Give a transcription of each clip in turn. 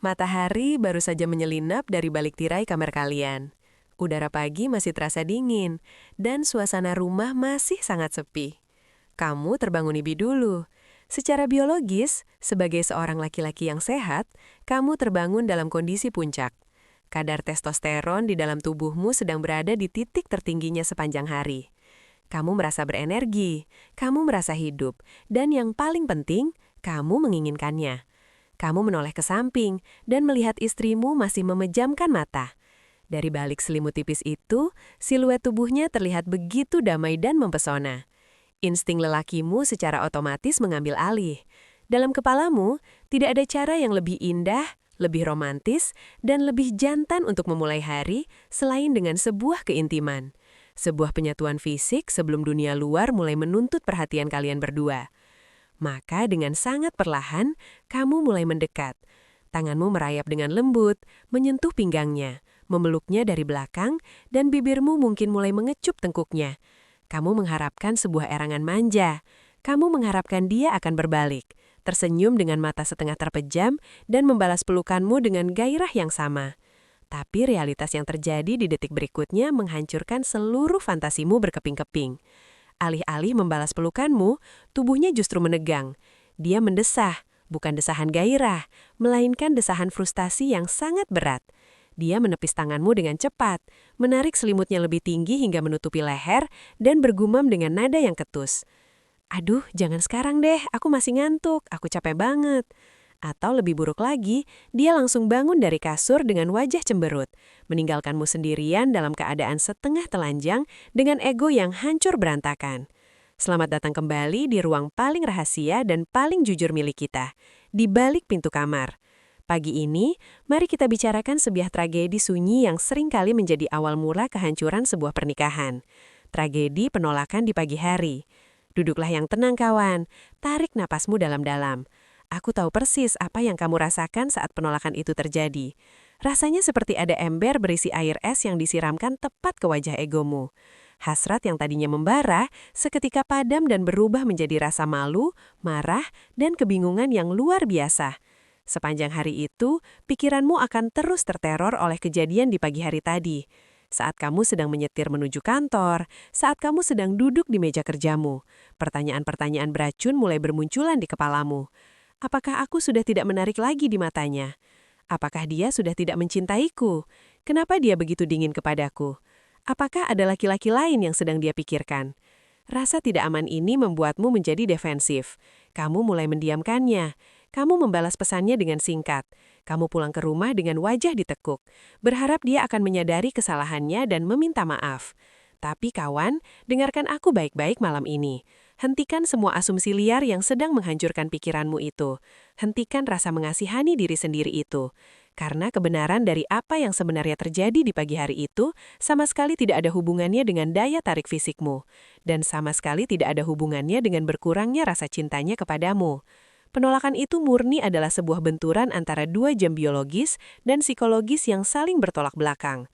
Matahari baru saja menyelinap dari balik tirai kamar kalian. Udara pagi masih terasa dingin, dan suasana rumah masih sangat sepi. Kamu terbangun lebih dulu. Secara biologis, sebagai seorang laki-laki yang sehat, kamu terbangun dalam kondisi puncak. Kadar testosteron di dalam tubuhmu sedang berada di titik tertingginya sepanjang hari. Kamu merasa berenergi, kamu merasa hidup, dan yang paling penting, kamu menginginkannya. Kamu menoleh ke samping dan melihat istrimu masih memejamkan mata. Dari balik selimut tipis itu, siluet tubuhnya terlihat begitu damai dan mempesona. Insting lelakimu secara otomatis mengambil alih. Dalam kepalamu, tidak ada cara yang lebih indah, lebih romantis, dan lebih jantan untuk memulai hari selain dengan sebuah keintiman. Sebuah penyatuan fisik sebelum dunia luar mulai menuntut perhatian kalian berdua. Maka dengan sangat perlahan, kamu mulai mendekat. Tanganmu merayap dengan lembut, menyentuh pinggangnya, memeluknya dari belakang, dan bibirmu mungkin mulai mengecup tengkuknya. Kamu mengharapkan sebuah erangan manja. Kamu mengharapkan dia akan berbalik, tersenyum dengan mata setengah terpejam, dan membalas pelukanmu dengan gairah yang sama. Tapi realitas yang terjadi di detik berikutnya menghancurkan seluruh fantasimu berkeping-keping. Alih-alih membalas pelukanmu, tubuhnya justru menegang. Dia mendesah, bukan desahan gairah, melainkan desahan frustasi yang sangat berat. Dia menepis tanganmu dengan cepat, menarik selimutnya lebih tinggi hingga menutupi leher, dan bergumam dengan nada yang ketus. Aduh, jangan sekarang deh, aku masih ngantuk, aku capek banget. Atau lebih buruk lagi, dia langsung bangun dari kasur dengan wajah cemberut, meninggalkanmu sendirian dalam keadaan setengah telanjang dengan ego yang hancur berantakan. Selamat datang kembali di ruang paling rahasia dan paling jujur milik kita, di balik pintu kamar. Pagi ini, mari kita bicarakan sebuah tragedi sunyi yang seringkali menjadi awal mula kehancuran sebuah pernikahan. Tragedi penolakan di pagi hari. Duduklah yang tenang kawan, tarik napasmu dalam-dalam. Aku tahu persis apa yang kamu rasakan saat penolakan itu terjadi. Rasanya seperti ada ember berisi air es yang disiramkan tepat ke wajah egomu. Hasrat yang tadinya membara, seketika padam dan berubah menjadi rasa malu, marah, dan kebingungan yang luar biasa. Sepanjang hari itu, pikiranmu akan terus terteror oleh kejadian di pagi hari tadi. Saat kamu sedang menyetir menuju kantor, saat kamu sedang duduk di meja kerjamu, pertanyaan-pertanyaan beracun mulai bermunculan di kepalamu. Apakah aku sudah tidak menarik lagi di matanya? Apakah dia sudah tidak mencintaiku? Kenapa dia begitu dingin kepadaku? Apakah ada laki-laki lain yang sedang dia pikirkan? Rasa tidak aman ini membuatmu menjadi defensif. Kamu mulai mendiamkannya. Kamu membalas pesannya dengan singkat. Kamu pulang ke rumah dengan wajah ditekuk, berharap dia akan menyadari kesalahannya dan meminta maaf. Tapi kawan, dengarkan aku baik-baik malam ini. Hentikan semua asumsi liar yang sedang menghancurkan pikiranmu itu. Hentikan rasa mengasihani diri sendiri itu. Karena kebenaran dari apa yang sebenarnya terjadi di pagi hari itu sama sekali tidak ada hubungannya dengan daya tarik fisikmu. Dan sama sekali tidak ada hubungannya dengan berkurangnya rasa cintanya kepadamu. Penolakan itu murni adalah sebuah benturan antara dua jam biologis dan psikologis yang saling bertolak belakang.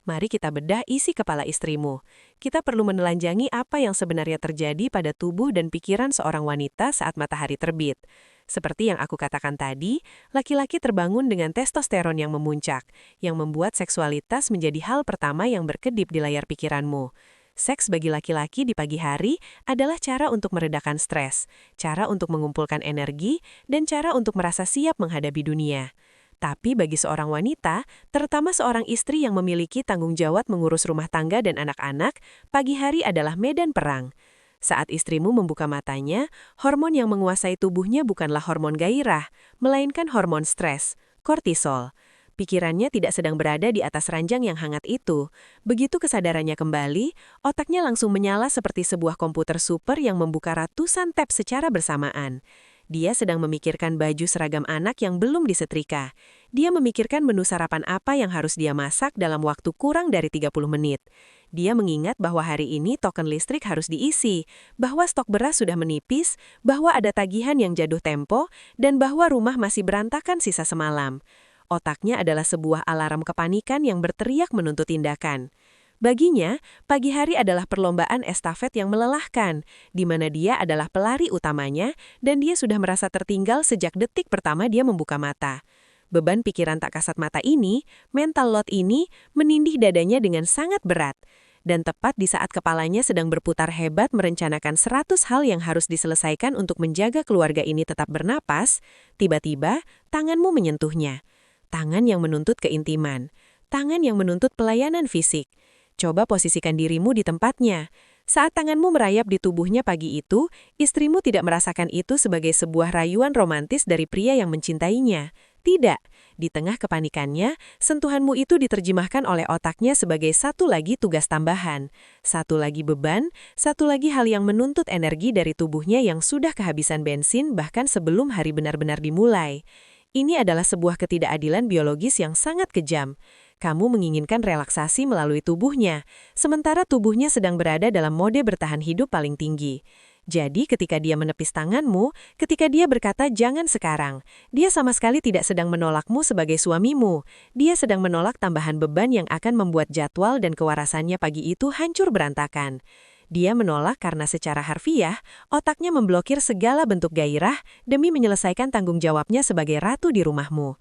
Mari kita bedah isi kepala istrimu. Kita perlu menelanjangi apa yang sebenarnya terjadi pada tubuh dan pikiran seorang wanita saat matahari terbit. Seperti yang aku katakan tadi, laki-laki terbangun dengan testosteron yang memuncak, yang membuat seksualitas menjadi hal pertama yang berkedip di layar pikiranmu. Seks bagi laki-laki di pagi hari adalah cara untuk meredakan stres, cara untuk mengumpulkan energi, dan cara untuk merasa siap menghadapi dunia. Tapi bagi seorang wanita, terutama seorang istri yang memiliki tanggung jawab mengurus rumah tangga dan anak-anak, pagi hari adalah medan perang. Saat istrimu membuka matanya, hormon yang menguasai tubuhnya bukanlah hormon gairah, melainkan hormon stres, kortisol. Pikirannya tidak sedang berada di atas ranjang yang hangat itu. Begitu kesadarannya kembali, otaknya langsung menyala seperti sebuah komputer super yang membuka ratusan tab secara bersamaan. Dia sedang memikirkan baju seragam anak yang belum disetrika. Dia memikirkan menu sarapan apa yang harus dia masak dalam waktu kurang dari 30 menit. Dia mengingat bahwa hari ini token listrik harus diisi, bahwa stok beras sudah menipis, bahwa ada tagihan yang jatuh tempo, dan bahwa rumah masih berantakan sisa semalam. Otaknya adalah sebuah alarm kepanikan yang berteriak menuntut tindakan. Baginya, pagi hari adalah perlombaan estafet yang melelahkan, di mana dia adalah pelari utamanya dan dia sudah merasa tertinggal sejak detik pertama dia membuka mata. Beban pikiran tak kasat mata ini, mental load ini, menindih dadanya dengan sangat berat. Dan tepat di saat kepalanya sedang berputar hebat merencanakan 100 hal yang harus diselesaikan untuk menjaga keluarga ini tetap bernapas, tiba-tiba tanganmu menyentuhnya. Tangan yang menuntut keintiman. Tangan yang menuntut pelayanan fisik. Coba posisikan dirimu di tempatnya. Saat tanganmu merayap di tubuhnya pagi itu, istrimu tidak merasakan itu sebagai sebuah rayuan romantis dari pria yang mencintainya. Tidak. Di tengah kepanikannya, sentuhanmu itu diterjemahkan oleh otaknya sebagai satu lagi tugas tambahan. Satu lagi beban, satu lagi hal yang menuntut energi dari tubuhnya yang sudah kehabisan bensin bahkan sebelum hari benar-benar dimulai. Ini adalah sebuah ketidakadilan biologis yang sangat kejam. Kamu menginginkan relaksasi melalui tubuhnya, sementara tubuhnya sedang berada dalam mode bertahan hidup paling tinggi. Jadi ketika dia menepis tanganmu, ketika dia berkata jangan sekarang, dia sama sekali tidak sedang menolakmu sebagai suamimu. Dia sedang menolak tambahan beban yang akan membuat jadwal dan kewarasannya pagi itu hancur berantakan. Dia menolak karena secara harfiah, otaknya memblokir segala bentuk gairah demi menyelesaikan tanggung jawabnya sebagai ratu di rumahmu.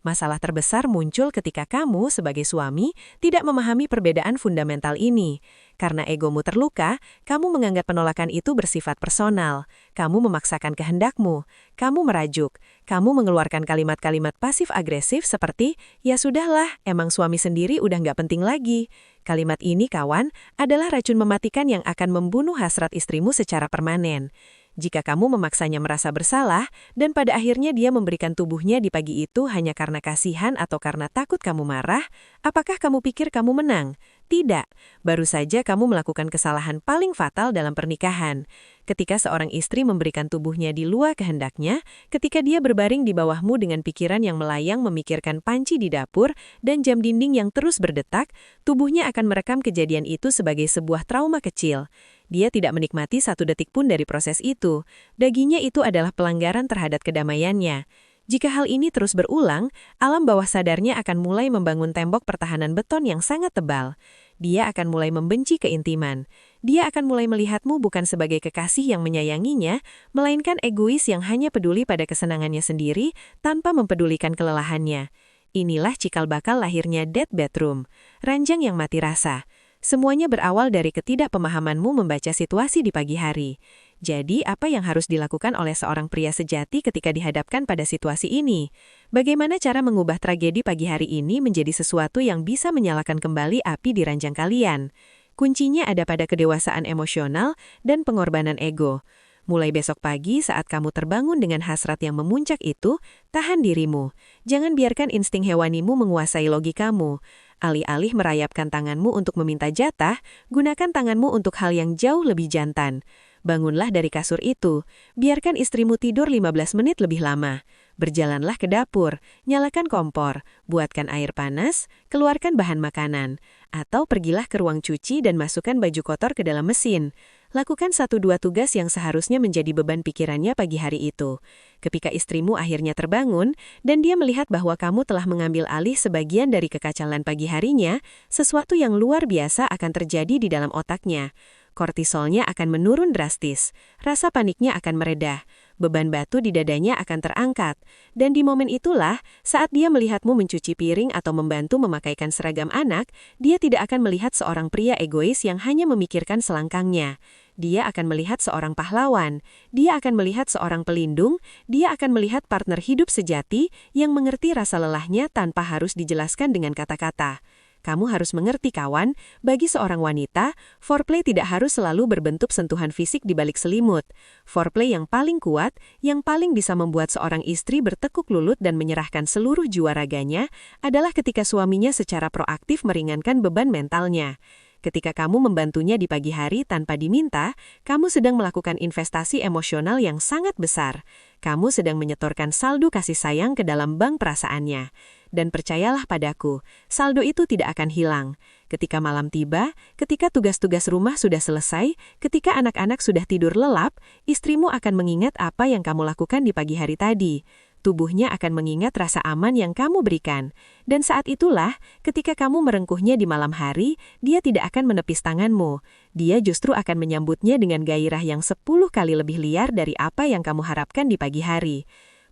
Masalah terbesar muncul ketika kamu, sebagai suami, tidak memahami perbedaan fundamental ini. Karena egomu terluka, kamu menganggap penolakan itu bersifat personal. Kamu memaksakan kehendakmu. Kamu merajuk. Kamu mengeluarkan kalimat-kalimat pasif-agresif seperti, ya sudahlah, emang suami sendiri udah nggak penting lagi. Kalimat ini, kawan, adalah racun mematikan yang akan membunuh hasrat istrimu secara permanen. Jika kamu memaksanya merasa bersalah, dan pada akhirnya dia memberikan tubuhnya di pagi itu hanya karena kasihan atau karena takut kamu marah, apakah kamu pikir kamu menang? Tidak, baru saja kamu melakukan kesalahan paling fatal dalam pernikahan. Ketika seorang istri memberikan tubuhnya di luar kehendaknya, ketika dia berbaring di bawahmu dengan pikiran yang melayang memikirkan panci di dapur dan jam dinding yang terus berdetak, tubuhnya akan merekam kejadian itu sebagai sebuah trauma kecil. Dia tidak menikmati satu detik pun dari proses itu. Baginya itu adalah pelanggaran terhadap kedamaiannya. Jika hal ini terus berulang, alam bawah sadarnya akan mulai membangun tembok pertahanan beton yang sangat tebal. Dia akan mulai membenci keintiman. Dia akan mulai melihatmu bukan sebagai kekasih yang menyayanginya, melainkan egois yang hanya peduli pada kesenangannya sendiri tanpa mempedulikan kelelahannya. Inilah cikal bakal lahirnya dead bedroom, ranjang yang mati rasa. Semuanya berawal dari ketidakpemahamanmu membaca situasi di pagi hari. Jadi, apa yang harus dilakukan oleh seorang pria sejati ketika dihadapkan pada situasi ini? Bagaimana cara mengubah tragedi pagi hari ini menjadi sesuatu yang bisa menyalakan kembali api di ranjang kalian? Kuncinya ada pada kedewasaan emosional dan pengorbanan ego. Mulai besok pagi saat kamu terbangun dengan hasrat yang memuncak itu, tahan dirimu. Jangan biarkan insting hewanimu menguasai logikamu. Alih-alih merayapkan tanganmu untuk meminta jatah, gunakan tanganmu untuk hal yang jauh lebih jantan. Bangunlah dari kasur itu, biarkan istrimu tidur 15 menit lebih lama. Berjalanlah ke dapur, nyalakan kompor, buatkan air panas, keluarkan bahan makanan. Atau pergilah ke ruang cuci dan masukkan baju kotor ke dalam mesin. Lakukan 1-2 tugas yang seharusnya menjadi beban pikirannya pagi hari itu. Ketika istrimu akhirnya terbangun, dan dia melihat bahwa kamu telah mengambil alih sebagian dari kekacauan pagi harinya, sesuatu yang luar biasa akan terjadi di dalam otaknya. Kortisolnya akan menurun drastis, rasa paniknya akan meredah, beban batu di dadanya akan terangkat, dan di momen itulah, saat dia melihatmu mencuci piring atau membantu memakaikan seragam anak, dia tidak akan melihat seorang pria egois yang hanya memikirkan selangkangnya. Dia akan melihat seorang pahlawan, dia akan melihat seorang pelindung, dia akan melihat partner hidup sejati yang mengerti rasa lelahnya tanpa harus dijelaskan dengan kata-kata. Kamu harus mengerti, kawan, bagi seorang wanita, foreplay tidak harus selalu berbentuk sentuhan fisik di balik selimut. Foreplay yang paling kuat, yang paling bisa membuat seorang istri bertekuk lutut dan menyerahkan seluruh jiwa raganya, adalah ketika suaminya secara proaktif meringankan beban mentalnya. Ketika kamu membantunya di pagi hari tanpa diminta, kamu sedang melakukan investasi emosional yang sangat besar. Kamu sedang menyetorkan saldo kasih sayang ke dalam bank perasaannya. Dan percayalah padaku, saldo itu tidak akan hilang. Ketika malam tiba, ketika tugas-tugas rumah sudah selesai, ketika anak-anak sudah tidur lelap, istrimu akan mengingat apa yang kamu lakukan di pagi hari tadi. Tubuhnya akan mengingat rasa aman yang kamu berikan. Dan saat itulah, ketika kamu merengkuhnya di malam hari, dia tidak akan menepis tanganmu. Dia justru akan menyambutnya dengan gairah yang 10 kali lebih liar dari apa yang kamu harapkan di pagi hari.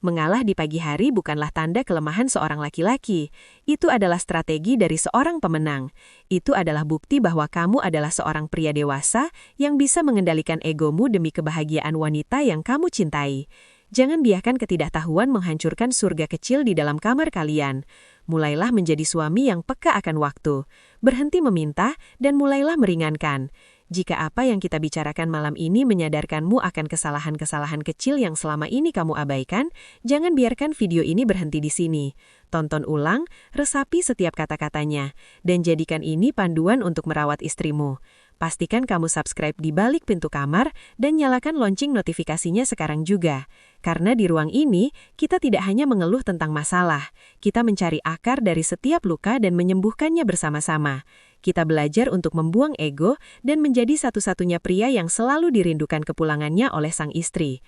Mengalah di pagi hari bukanlah tanda kelemahan seorang laki-laki. Itu adalah strategi dari seorang pemenang. Itu adalah bukti bahwa kamu adalah seorang pria dewasa yang bisa mengendalikan egomu demi kebahagiaan wanita yang kamu cintai. Jangan biarkan ketidaktahuan menghancurkan surga kecil di dalam kamar kalian. Mulailah menjadi suami yang peka akan waktu. Berhenti meminta dan mulailah meringankan. Jika apa yang kita bicarakan malam ini menyadarkanmu akan kesalahan-kesalahan kecil yang selama ini kamu abaikan, jangan biarkan video ini berhenti di sini. Tonton ulang, resapi setiap kata-katanya, dan jadikan ini panduan untuk merawat istrimu. Pastikan kamu subscribe di balik pintu kamar dan nyalakan lonceng notifikasinya sekarang juga. Karena di ruang ini, kita tidak hanya mengeluh tentang masalah, kita mencari akar dari setiap luka dan menyembuhkannya bersama-sama. Kita belajar untuk membuang ego dan menjadi satu-satunya pria yang selalu dirindukan kepulangannya oleh sang istri.